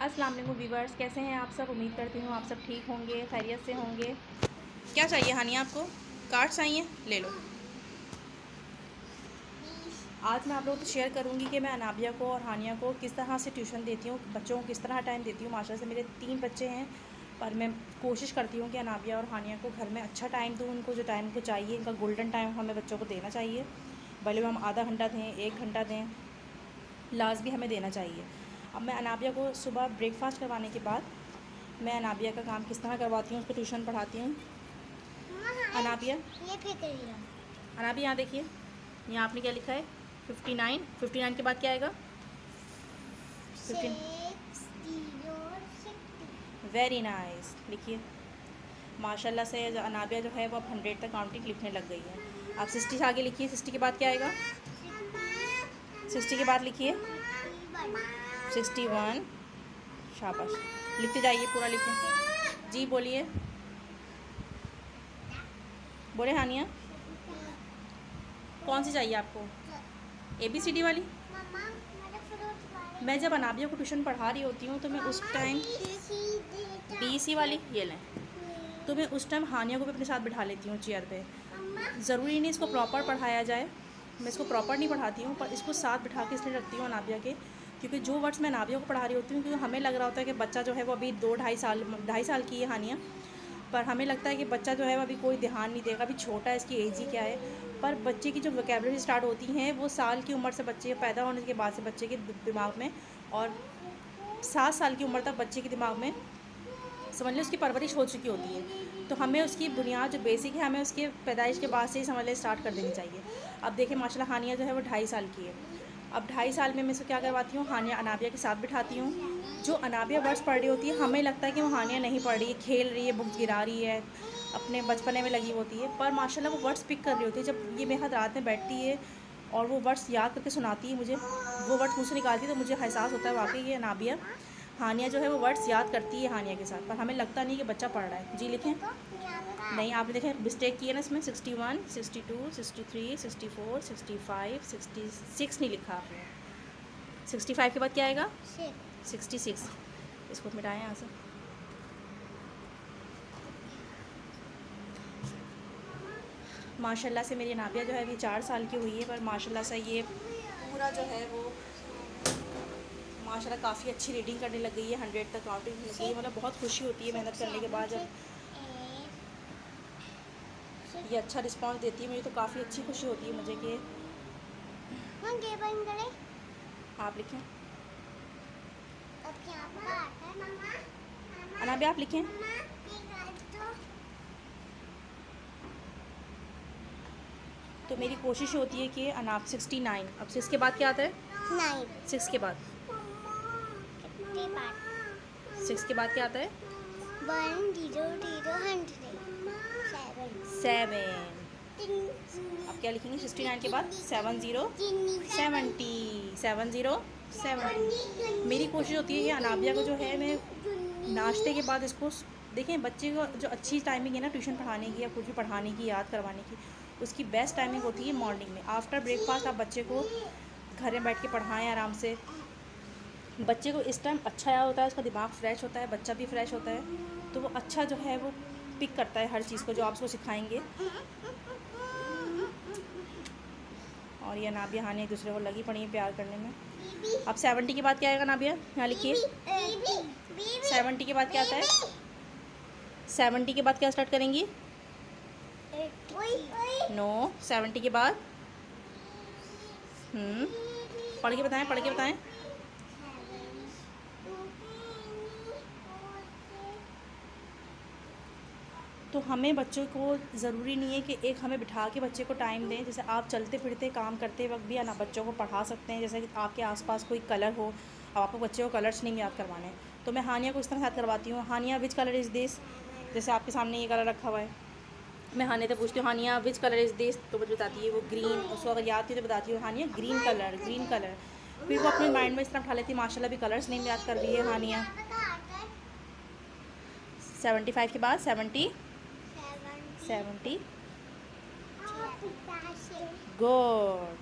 अस्सलाम वालेकुम व्यूवर्स, कैसे हैं आप सब। उम्मीद करती हूँ आप सब ठीक होंगे, खैरियत से होंगे। क्या चाहिए हानिया आपको? कार्ड चाहिए, ले लो। आज मैं आप लोगों को शेयर करूँगी कि मैं अनाबिया को और हानिया को किस तरह से ट्यूशन देती हूँ, बच्चों को किस तरह टाइम देती हूँ। माशाल्लाह से मेरे 3 बच्चे हैं, पर मैं कोशिश करती हूँ कि अनाबिया और हानिया को घर में अच्छा टाइम दूँ। उनको जो टाइम को चाहिए, इनका गोल्डन टाइम हमें बच्चों को देना चाहिए। भले हम आधा घंटा दें, 1 घंटा दें, लास्ट भी हमें देना चाहिए। अब मैं अनाबिया को सुबह ब्रेकफास्ट करवाने के बाद मैं अनाबिया का काम किस तरह करवाती हूँ, उसको ट्यूशन पढ़ाती हूँ। अनाबिया, अनाबिया यहाँ देखिए, यहाँ आपने क्या लिखा है? 59। 59 के बाद क्या आएगा? 15। वेरी नाइस, लिखिए। माशाल्लाह से अनाबिया जो है वो अब 100 तक काउंटिंग लिखने लग गई है। आप 60 से आगे लिखिए। 60 के बाद क्या आएगा? 60 के बाद लिखिए 61। शाबाश, लिखते जाइए, पूरा लिखें। जी बोलिए, बोले हानिया, कौन सी चाहिए आपको? ABCD वाली? मैं जब अनाबिया को ट्यूशन पढ़ा रही होती हूँ तो मैं उस टाइम BC वाली, ये लें, तो मैं उस टाइम हानिया को भी अपने साथ बिठा लेती हूँ चेयर पे। ज़रूरी नहीं इसको प्रॉपर पढ़ाया जाए, मैं इसको प्रॉपर नहीं पढ़ाती हूँ, पर इसको साथ बिठा के इसलिए रखती हूँ अनाबिया के, क्योंकि जो वर्ड्स मैं अनाबिया को पढ़ा रही होती हूँ, क्योंकि हमें लग रहा होता है कि बच्चा जो है वो अभी 2-2.5 साल की है हानिया, पर हमें लगता है कि बच्चा जो है वो अभी कोई ध्यान नहीं देगा, अभी छोटा है, इसकी एज ही क्या है। पर बच्चे की जो वोकैबुलरी स्टार्ट होती हैं वो साल की उम्र से, बच्चे पैदा होने के बाद से बच्चे के दिमाग में, और 7 साल की उम्र तक बच्चे के दिमाग में समझ लें उसकी परवरिश हो चुकी होती है। तो हमें उसकी बुनियाद जो बेसिक है, हमें उसके पैदाइश के बाद से ही समझ लें स्टार्ट कर देनी चाहिए। अब देखिए माशाल्लाह हानिया जो है वो 2.5 साल की है। अब 2.5 साल में मैं इसको क्या करवाती हूँ, हानिया अनाबिया के साथ बिठाती हूँ। जो अनाबिया वर्ड्स पढ़ रही होती है, हमें लगता है कि वो हानिया नहीं पढ़ रही है, खेल रही है, बुक्स गिरा रही है, अपने बचपने में लगी होती है, पर माशाल्लाह वो वर्ड्स पिक कर रही होती है। जब ये मेरे साथ रात में बैठती है और वो वर्ड्स याद करके सुनाती है मुझे, वो वर्ड्स मुझसे निकालती है, तो मुझे एहसास होता है वाकई ये अनाबिया, हानिया जो है वो वर्ड्स याद करती है हानिया के साथ, पर हमें लगता नहीं कि बच्चा पढ़ रहा है। जी लिखें। नहीं, आपने देखें मिस्टेक की है ना इसमें। 61, 62, 63, 64, 65, 66 नहीं लिखा आपने। 65 के बाद क्या आएगा? 66। इसको मिटाएं यहाँ से। माशाल्लाह से मेरी अनाबिया जो है अभी 4 साल की हुई है, पर माशाल्लाह से ये पूरा जो है वो माशाल्लाह काफ़ी अच्छी रीडिंग करने लग गई है, 100 तक काउंटिंग लग गई है। मतलब बहुत खुशी होती है मेहनत करने के बाद, जब ये अच्छा रिस्पांस देती है मुझे तो काफ़ी अच्छी खुशी होती है मुझे कि आप लिखें। अनाबिया आप लिखें। तो मेरी कोशिश होती है कि अनाब 69, अब 6 के बाद क्या आता है? 6 के बाद 6 के बाद क्या आता है? 7। अब क्या लिखेंगे 69 के बाद? 70 70 70 70। मेरी कोशिश होती है कि अनाबिया को जो है मैं नाश्ते के बाद इसको, देखें बच्चे को जो अच्छी टाइमिंग है ना ट्यूशन पढ़ाने की या कुछ भी पढ़ाने की, याद करवाने की, उसकी बेस्ट टाइमिंग होती है मॉर्निंग में। आफ्टर ब्रेकफास्ट आप बच्चे को घर में बैठ के पढ़ाएं आराम से। बच्चे को इस टाइम अच्छा याद होता है, उसका दिमाग फ्रेश होता है, बच्चा भी फ्रेश होता है, तो वो अच्छा जो है वो पिक करता है हर चीज़ को जो आप उसको सिखाएंगे। और ये नाबिया हानिया एक दूसरे को लगी पड़ी है प्यार करने में। अब 70 के बाद क्या आएगा नाबिया? यहाँ लिखिए। 70 के बाद क्या आता है? 70 के बाद क्या स्टार्ट करेंगी? नो, 70 के बाद पढ़ के बताएं, पढ़ के बताएं। तो हमें बच्चों को ज़रूरी नहीं है कि एक हमें बिठा के बच्चे को टाइम दें। जैसे आप चलते फिरते काम करते वक्त भी ना बच्चों को पढ़ा सकते हैं। जैसे कि आपके आसपास कोई कलर हो, अब आपको बच्चे को कलर्स नहीं याद करवाने, तो मैं हानिया को इस तरह याद करवाती हूँ। हानिया विच कलर इज़ दिस? जैसे आपके सामने ये कलर रखा हुआ है, मैं हानिया से पूछती हूँ हानिया विच कलर इज़ दिस, तो मुझे बताती है वो ग्रीन। उसको अगर याद थी तो बताती हूँ हानिया ग्रीन कलर, ग्रीन कलर। फिर वो अपने माइंड में इस तरह उठा लेती है। माशाल्लाह भी कलर्स नहीं याद कर रही है हानिया। 75 के बाद 70 गुड।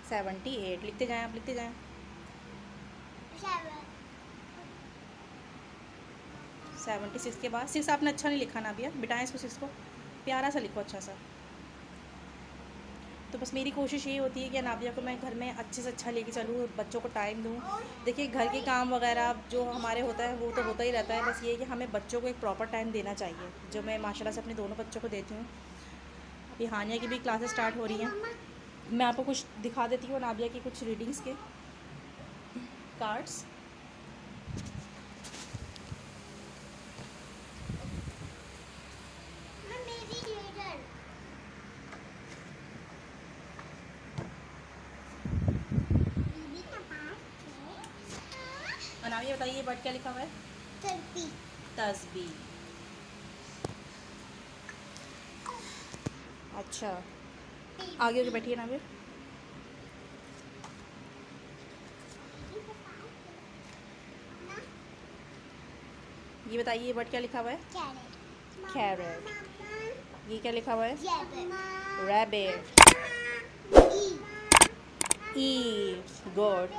78 लिखते जाएं, आप लिखते जाएं। 76 के बाद 6 आपने अच्छा नहीं लिखा ना भैया, बिटाएं इसको 6 को, प्यारा सा लिखो अच्छा सा। तो बस मेरी कोशिश यही होती है कि नाबिया को मैं घर में अच्छे से अच्छा लेके चलूँ, बच्चों को टाइम दूँ। देखिए घर के काम वगैरह जो हमारे होता है वो तो होता ही रहता है, बस ये है कि हमें बच्चों को एक प्रॉपर टाइम देना चाहिए, जो मैं माशाल्लाह से अपने दोनों बच्चों को देती हूँ। अभी हानिया की भी क्लासेस स्टार्ट हो रही हैं। मैं आपको कुछ दिखा देती हूँ नाबिया की कुछ रीडिंग्स के कार्ड्स। नाबिया बताइए वर्ड क्या लिखा हुआ है? तस्बीह। तस्बीह। अच्छा आगे होके बैठिए नाबिया। ये बताइए वर्ड क्या लिखा हुआ है? कैरेट। ये क्या लिखा हुआ है? रैबिट। ई गुड।